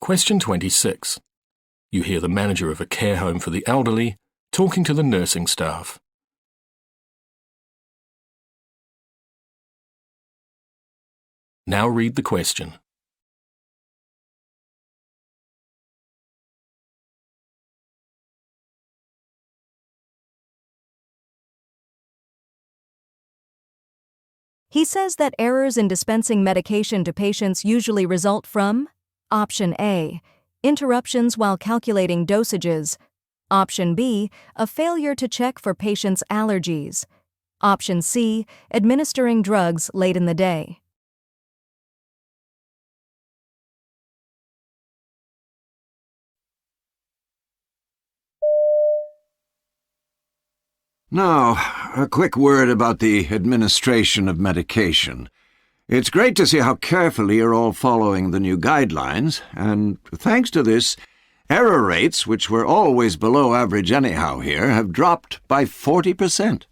Question 26. You hear the manager of a care home for the elderly talking to the nursing staff. Now read the question. He says that errors in dispensing medication to patients usually result from Option A, interruptions while calculating dosages. Option B, a failure to check for patients' allergies. Option C, administering drugs late in the day. Now, a quick word about the administration of medication. It's great to see how carefully you're all following the new guidelines, and thanks to this, error rates, which were always below average anyhow here, have dropped by 40%.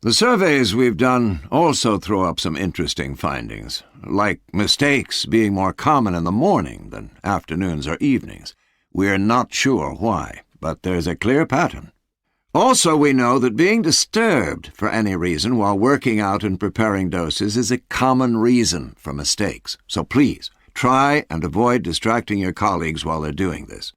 The surveys we've done also throw up some interesting findings, like mistakes being more common in the morning than afternoons or evenings. We're not sure why, but there's a clear pattern. Also, we know that being disturbed for any reason while working out and preparing doses is a common reason for mistakes. So please, try and avoid distracting your colleagues while they're doing this.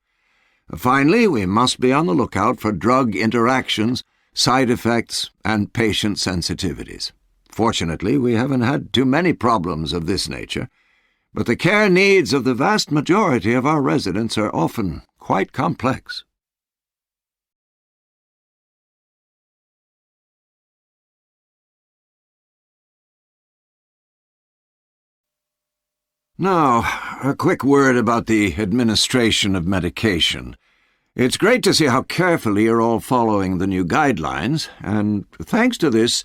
Finally, we must be on the lookout for drug interactions, side effects, and patient sensitivities. Fortunately, we haven't had too many problems of this nature, but the care needs of the vast majority of our residents are often quite complex. Now, a quick word about the administration of medication. It's great to see how carefully you're all following the new guidelines, and thanks to this,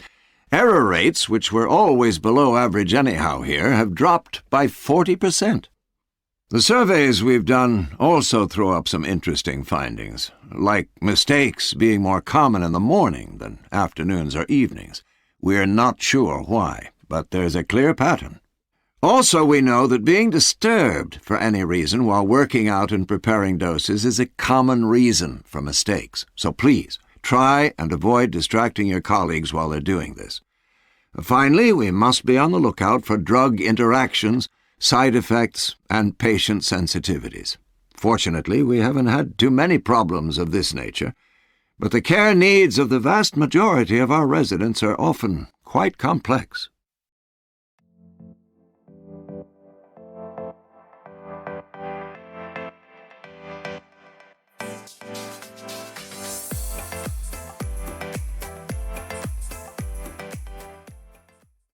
error rates, which were always below average anyhow here, have dropped by 40%. The surveys we've done also throw up some interesting findings, like mistakes being more common in the morning than afternoons or evenings. We're not sure why, but there's a clear pattern. Also, we know that being disturbed for any reason while working out and preparing doses is a common reason for mistakes. So please, try and avoid distracting your colleagues while they're doing this. Finally, we must be on the lookout for drug interactions, side effects, and patient sensitivities. Fortunately, we haven't had too many problems of this nature, but the care needs of the vast majority of our residents are often quite complex.